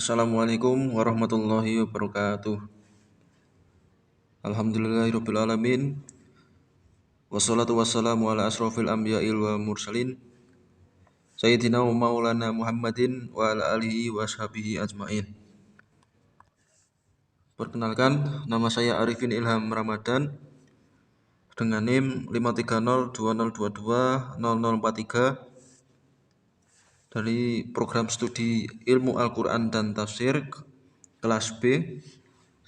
Assalamualaikum warahmatullahi wabarakatuh. Alhamdulillahirabbil alamin. Wassalatu wassalamu ala asrofil anbiya'il wa mursalin Sayyidina wa maulana Muhammadin wa ala alihi wa ashabihi ajmain. Perkenalkan, nama saya Arifin Ilham Ramadan dengan NIM 53020220043 dari program studi Ilmu Al-Quran dan Tafsir kelas B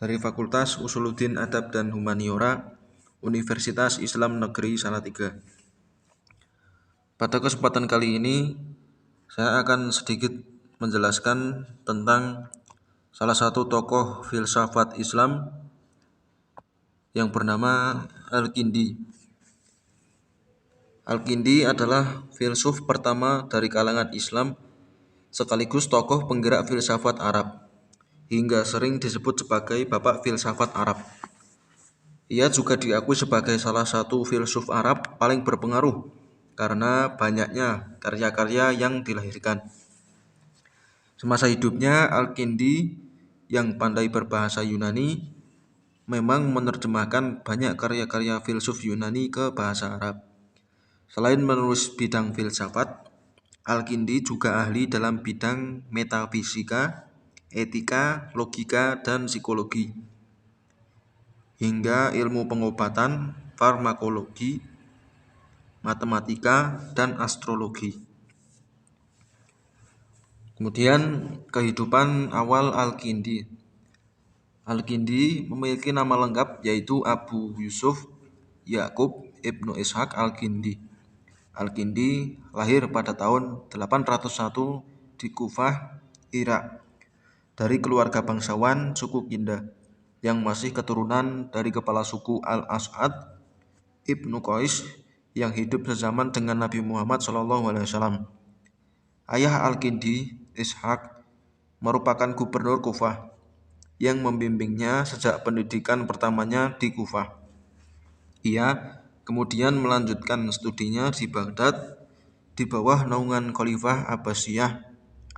dari Fakultas Usuluddin Adab dan Humaniora Universitas Islam Negeri Salatiga. Pada kesempatan kali ini saya akan sedikit menjelaskan tentang salah satu tokoh filsafat Islam yang bernama Al-Kindi. Al-Kindi adalah filsuf pertama dari kalangan Islam sekaligus tokoh penggerak filsafat Arab, hingga sering disebut sebagai Bapak Filsafat Arab. Ia juga diakui sebagai salah satu filsuf Arab paling berpengaruh karena banyaknya karya-karya yang dilahirkan. Semasa hidupnya, Al-Kindi yang pandai berbahasa Yunani memang menerjemahkan banyak karya-karya filsuf Yunani ke bahasa Arab. Selain menulis bidang filsafat, Al-Kindi juga ahli dalam bidang metafisika, etika, logika, dan psikologi, hingga ilmu pengobatan, farmakologi, matematika, dan astrologi. Kemudian kehidupan awal Al-Kindi. Al-Kindi memiliki nama lengkap yaitu Abu Yusuf Ya'qub Ibnu Ishaq Al-Kindi. Al-Kindi lahir pada tahun 801 di Kufah, Irak, dari keluarga bangsawan suku Kinda yang masih keturunan dari kepala suku Al-As'ad Ibnu Qais yang hidup sezaman dengan Nabi Muhammad SAW. Ayah Al-Kindi, Ishaq, merupakan gubernur Kufah yang membimbingnya sejak pendidikan pertamanya di Kufah. Ia kemudian melanjutkan studinya di Baghdad di bawah naungan Khalifah Abbasiyah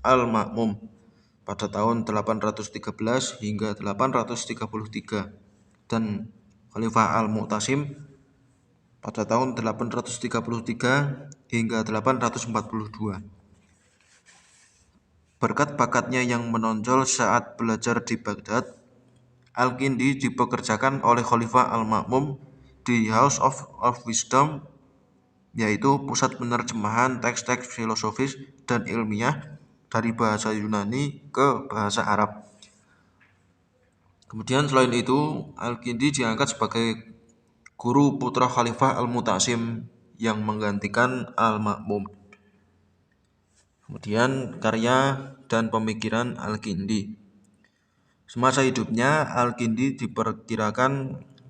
Al-Ma'mum pada tahun 813 hingga 833 dan Khalifah Al-Mu'tasim pada tahun 833 hingga 842. Berkat bakatnya yang menonjol saat belajar di Baghdad, Al-Kindi dipekerjakan oleh Khalifah Al-Ma'mum di House of Wisdom, yaitu pusat penerjemahan teks-teks filosofis dan ilmiah dari bahasa Yunani ke bahasa Arab. Kemudian selain itu, Al-Kindi diangkat sebagai guru putra Khalifah Al-Mu'tasim yang menggantikan Al-Ma'mum. Kemudian karya dan pemikiran Al-Kindi. Semasa hidupnya, Al-Kindi diperkirakan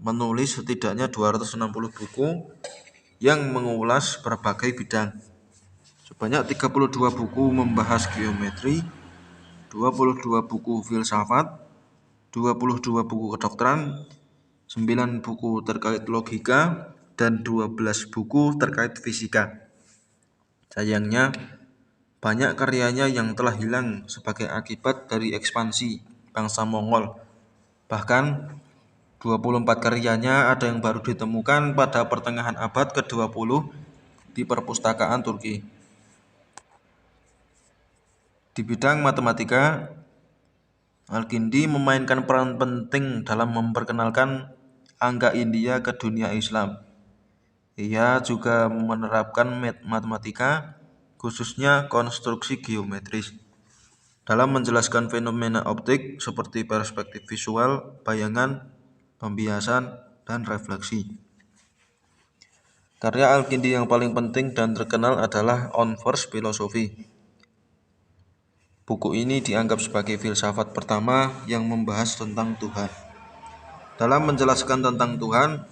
menulis setidaknya 260 buku yang mengulas berbagai bidang. Sebanyak 32 buku membahas geometri, 22 buku filsafat, 22 buku kedokteran, 9 buku terkait logika, dan 12 buku terkait fisika. Sayangnya, banyak karyanya yang telah hilang sebagai akibat dari ekspansi bangsa Mongol. Bahkan 24 karyanya ada yang baru ditemukan pada pertengahan abad ke-20 di perpustakaan Turki. Di bidang matematika, Al-Kindi memainkan peran penting dalam memperkenalkan angka India ke dunia Islam. Ia juga menerapkan matematika, khususnya konstruksi geometris, dalam menjelaskan fenomena optik seperti perspektif visual, bayangan, pembiasan, dan refleksi. Karya Al-Kindi yang paling penting dan terkenal adalah On First Philosophy. Buku ini dianggap sebagai filsafat pertama yang membahas tentang Tuhan. Dalam menjelaskan tentang Tuhan,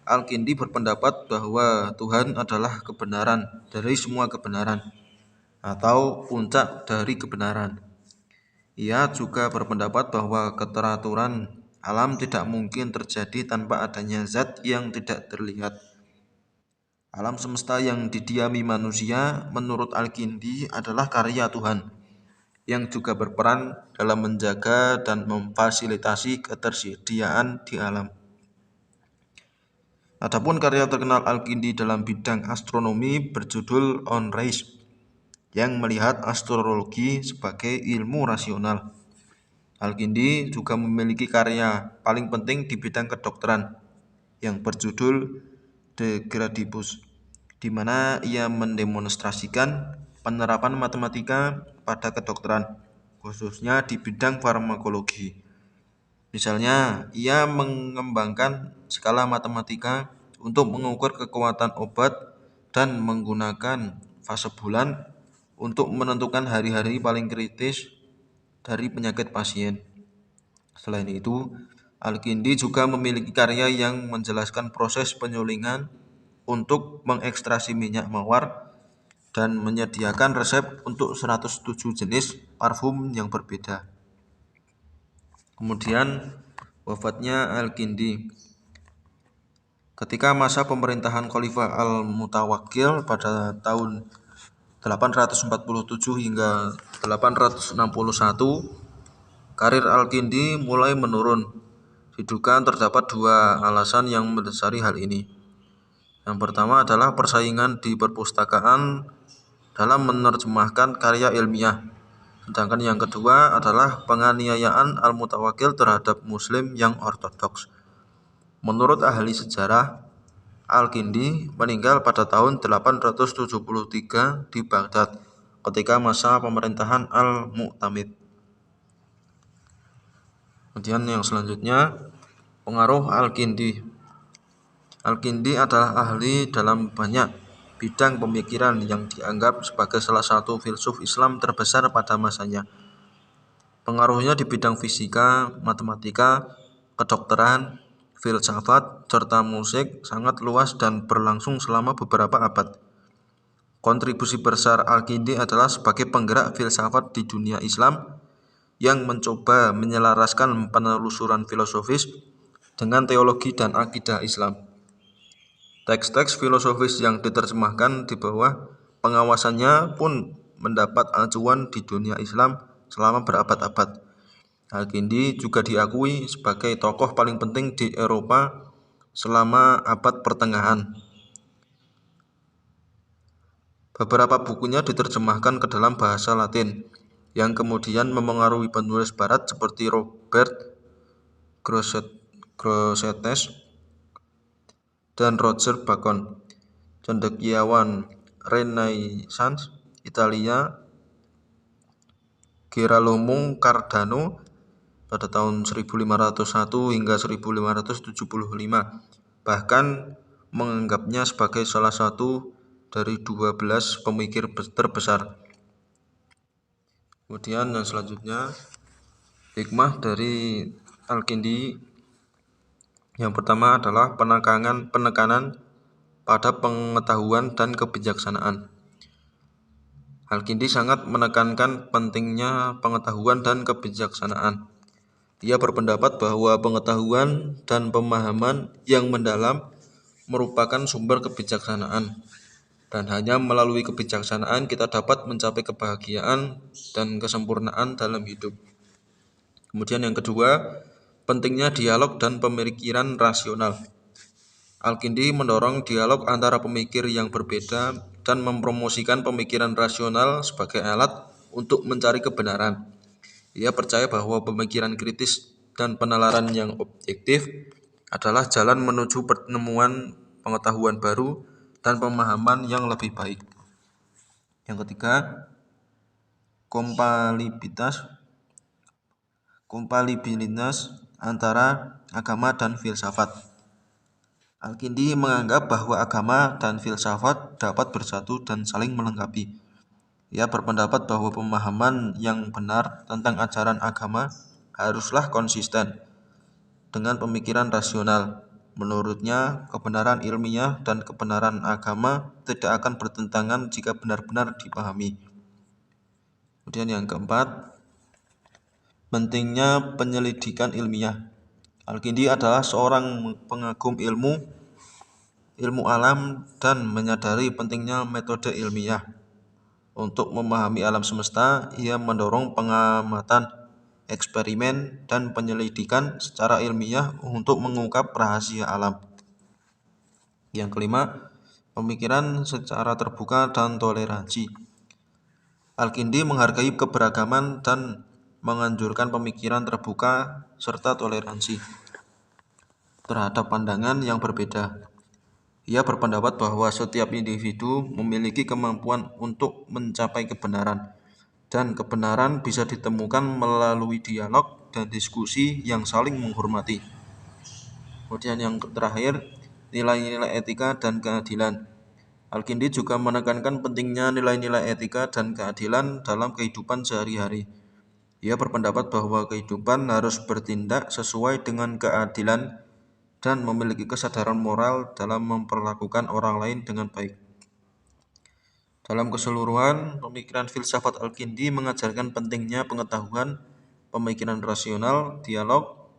Al-Kindi berpendapat bahwa Tuhan adalah kebenaran dari semua kebenaran, atau puncak dari kebenaran. Ia juga berpendapat bahwa keteraturan alam tidak mungkin terjadi tanpa adanya zat yang tidak terlihat. Alam semesta yang didiami manusia menurut Al-Kindi adalah karya Tuhan. yang juga berperan dalam menjaga dan memfasilitasi ketersediaan di alam. Adapun karya terkenal Al-Kindi dalam bidang astronomi berjudul On Rays, yang melihat astrologi sebagai ilmu rasional. Al-Kindi juga memiliki karya paling penting di bidang kedokteran yang berjudul De Gradibus, di mana ia mendemonstrasikan penerapan matematika pada kedokteran, khususnya di bidang farmakologi. Misalnya, ia mengembangkan skala matematika untuk mengukur kekuatan obat dan menggunakan fase bulan untuk menentukan hari-hari paling kritis dari penyakit pasien. Selain itu, Al-Kindi juga memiliki karya yang menjelaskan proses penyulingan untuk mengekstraksi minyak mawar dan menyediakan resep untuk 107 jenis parfum yang berbeda. Kemudian wafatnya Al-Kindi. Ketika masa pemerintahan Khalifah Al-Mutawakkil pada tahun 847 hingga 861, karir Al-Kindi mulai menurun. Diduga terdapat dua alasan yang mendasari hal ini. Yang pertama adalah persaingan di perpustakaan dalam menerjemahkan karya ilmiah. Sedangkan yang kedua adalah penganiayaan Al-Mutawakkil terhadap Muslim yang ortodoks. Menurut ahli sejarah, Al-Kindi meninggal pada tahun 873 di Baghdad ketika masa pemerintahan Al-Mu'tamid. Kemudian yang selanjutnya, pengaruh Al-Kindi. Al-Kindi adalah ahli dalam banyak bidang pemikiran yang dianggap sebagai salah satu filsuf Islam terbesar pada masanya. Pengaruhnya di bidang fisika, matematika, kedokteran, filsafat, serta musik sangat luas dan berlangsung selama beberapa abad. Kontribusi besar Al-Kindi adalah sebagai penggerak filsafat di dunia Islam yang mencoba menyelaraskan penelusuran filosofis dengan teologi dan akidah Islam. Teks-teks filosofis yang diterjemahkan di bawah pengawasannya pun mendapat acuan di dunia Islam selama berabad-abad. Al-Kindi juga diakui sebagai tokoh paling penting di Eropa selama abad pertengahan. Beberapa bukunya diterjemahkan ke dalam bahasa Latin, yang kemudian memengaruhi penulis barat seperti Robert Grosseteste dan Roger Bacon. Cendekiawan Renaissance Italia Girolamo Cardano pada tahun 1501 hingga 1575 bahkan menganggapnya sebagai salah satu dari 12 pemikir terbesar. Kemudian yang selanjutnya, hikmah dari Al-Kindi. Yang pertama adalah penekanan pada pengetahuan dan kebijaksanaan. Al-Kindi sangat menekankan pentingnya pengetahuan dan kebijaksanaan. Ia berpendapat bahwa pengetahuan dan pemahaman yang mendalam merupakan sumber kebijaksanaan, dan hanya melalui kebijaksanaan kita dapat mencapai kebahagiaan dan kesempurnaan dalam hidup. Kemudian yang kedua, pentingnya dialog dan pemikiran rasional. Al-Kindi mendorong dialog antara pemikir yang berbeda dan mempromosikan pemikiran rasional sebagai alat untuk mencari kebenaran. Ia percaya bahwa pemikiran kritis dan penalaran yang objektif adalah jalan menuju penemuan pengetahuan baru dan pemahaman yang lebih baik. Yang ketiga, kompatibilitas antara agama dan filsafat. Al-Kindi menganggap bahwa agama dan filsafat dapat bersatu dan saling melengkapi. Ia berpendapat bahwa pemahaman yang benar tentang ajaran agama haruslah konsisten dengan pemikiran rasional. Menurutnya, kebenaran ilmiah dan kebenaran agama tidak akan bertentangan jika benar-benar dipahami. Kemudian yang keempat, pentingnya penyelidikan ilmiah. Al-Kindi adalah seorang pengagum ilmu alam dan menyadari pentingnya metode ilmiah. Untuk memahami alam semesta, ia mendorong pengamatan, eksperimen, dan penyelidikan secara ilmiah untuk mengungkap rahasia alam. Yang kelima, pemikiran secara terbuka dan toleransi. Al-Kindi menghargai keberagaman dan menganjurkan pemikiran terbuka serta toleransi terhadap pandangan yang berbeda. Ia berpendapat bahwa setiap individu memiliki kemampuan untuk mencapai kebenaran, dan kebenaran bisa ditemukan melalui dialog dan diskusi yang saling menghormati. Kemudian yang terakhir, nilai-nilai etika dan keadilan. Al-Kindi juga menekankan pentingnya nilai-nilai etika dan keadilan dalam kehidupan sehari-hari. Ia berpendapat bahwa kehidupan harus bertindak sesuai dengan keadilan dan memiliki kesadaran moral dalam memperlakukan orang lain dengan baik. Dalam keseluruhan, pemikiran filsafat Al-Kindi mengajarkan pentingnya pengetahuan, pemikiran rasional, dialog,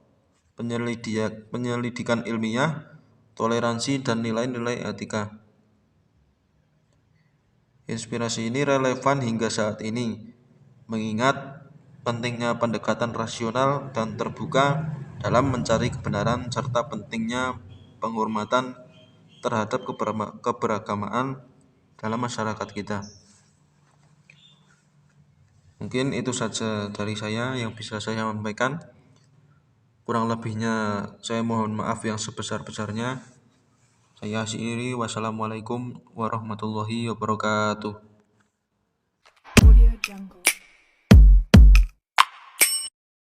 penyelidikan ilmiah, toleransi, dan nilai-nilai etika. Inspirasi ini relevan hingga saat ini, mengingat pentingnya pendekatan rasional dan terbuka dalam mencari kebenaran serta pentingnya penghormatan terhadap keberagamaan dalam masyarakat kita. Mungkin itu saja dari saya yang bisa saya sampaikan. Kurang lebihnya saya mohon maaf yang sebesar-besarnya. Saya akhiri, wassalamualaikum warahmatullahi wabarakatuh.